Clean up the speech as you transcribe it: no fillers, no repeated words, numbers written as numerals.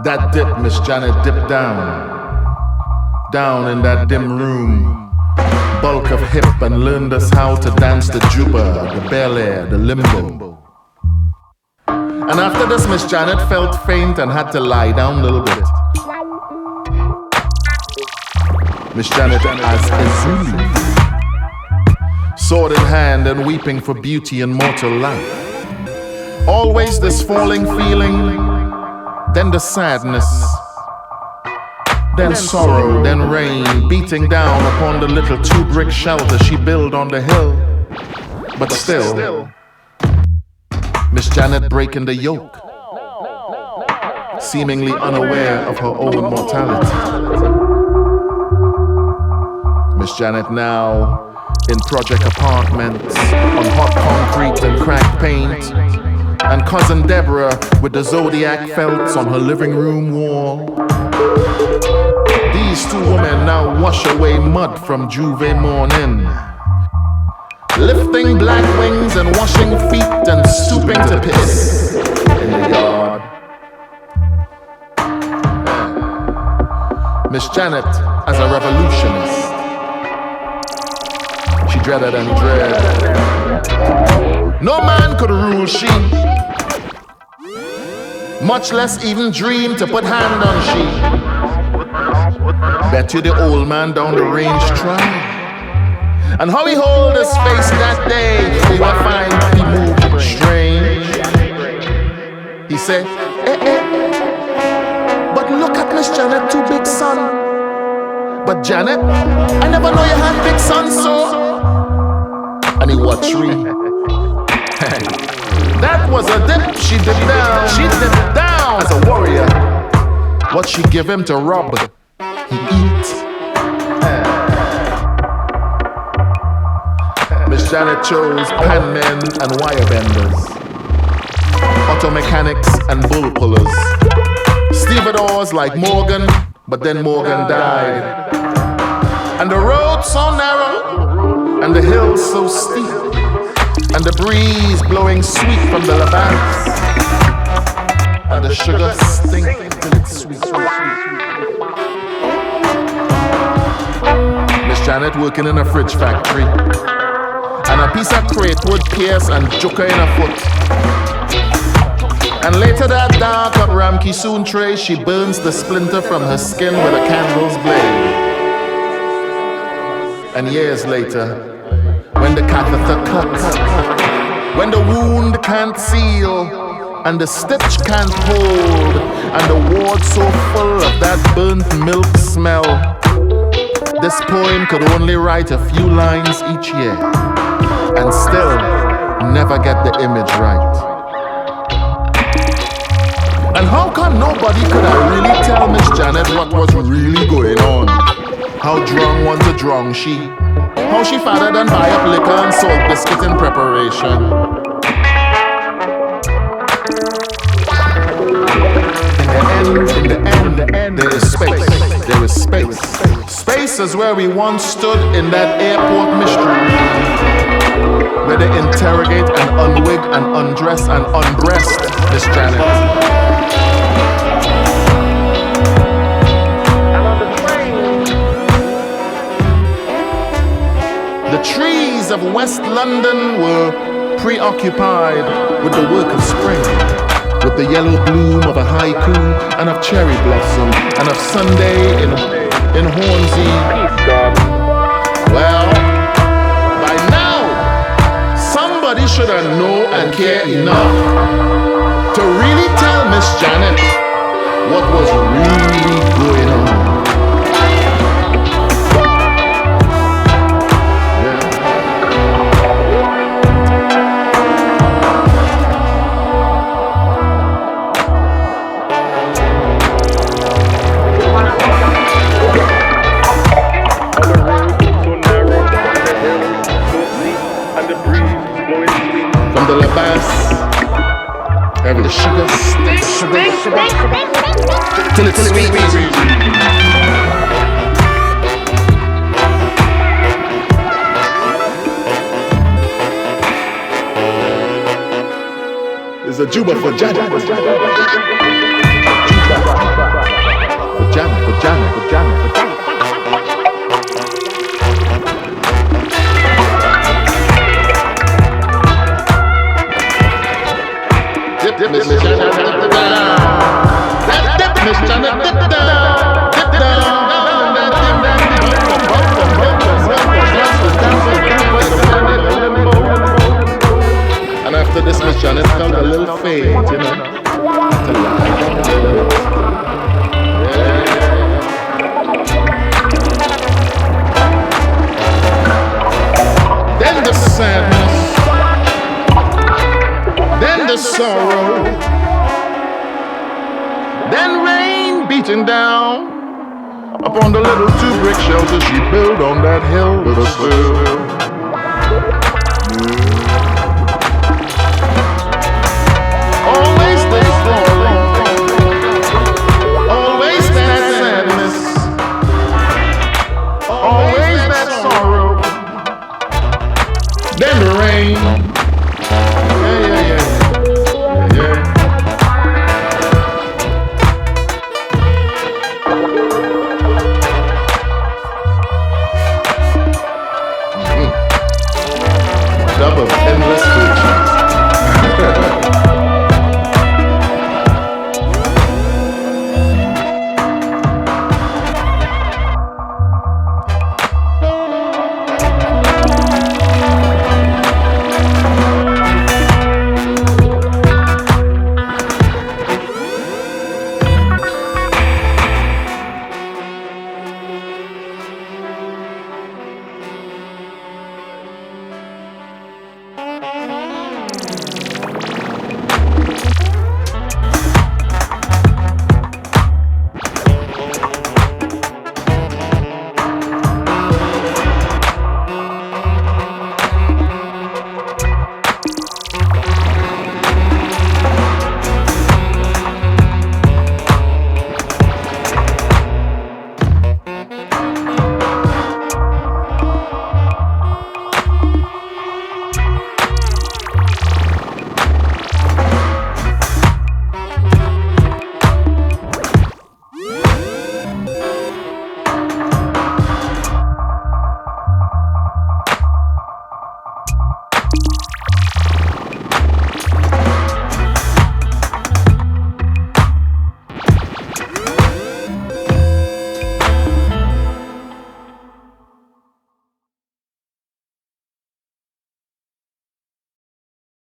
That dip, Miss Janet dipped down in that dim room, bulk of hip, and learned us how to dance the Juba, the Belair, the limbo. And after this, Miss Janet felt faint and had to lie down a little bit. Miss Janet as Erzulie, sword in hand and weeping for beauty and mortal life. Always this falling feeling, then the sadness, then sorrow, then rain, beating down upon the little 2-brick shelter she built on the hill. But still, Miss Janet breaking the yoke, seemingly unaware of her own mortality. Miss Janet now in project apartments, on hot concrete and cracked paint, and cousin Deborah with the zodiac felts on her living room wall. These two women now wash away mud from Juve morning, lifting black wings and washing feet and stooping to piss in the yard. Miss Janet as a revolutionist, she dreaded and dread. No man could rule she, much less even dream to put hand on she. Bet you the old man down the range tried. And how he hold his face that day, we will find he moved strange. He said, but look at Miss Janet, too big son. But Janet, I never know you had big sons, so. And he watched me. That was a dip, she dipped down. She dipped down as a warrior. What she give him to rob, he eat. Miss Janet chose panmen and wirebenders, auto mechanics and bull pullers, stevedores like Morgan, but then Morgan died. And the road so narrow, and the hills so steep, and the breeze blowing sweet from the Levant, and the sugar stink till it's sweet. Miss Janet working in a fridge factory, and a piece of crate would pierce and joke her in her foot. And later that dark up Ramki soon tray, she burns the splinter from her skin with a candle's blade. And years later, when the catheter cuts, when the wound can't seal, and the stitch can't hold, and the ward so full of that burnt milk smell, this poem could only write a few lines each year, and still never get the image right. And how come nobody could have really tell Miss Janet what was really going on? How drunk want to drunk she? How she fathered and buy up liquor and salt biscuit in preparation? In the end, there is space. There is space. Space is where we once stood in that airport mystery room, where they interrogate and unwig and undress and unbreast Miss Janet. The trees of West London were preoccupied with the work of spring, with the yellow bloom of a haiku and of cherry blossom and of Sunday in Hornsey. Well, by now, somebody should have known and cared enough to really tell Miss Janet what was really going on. Every the sugar till it's sweet. There's a Juba for Janet. Dip, Miss Janet, dip down. Dip, Miss Janet, dip down. Dip down. And after this, Miss Janet felt a little fade, you know. Then the sadness, then the sorrow, then rain beating down upon the little 2-brick shelter she built on that hill with a still.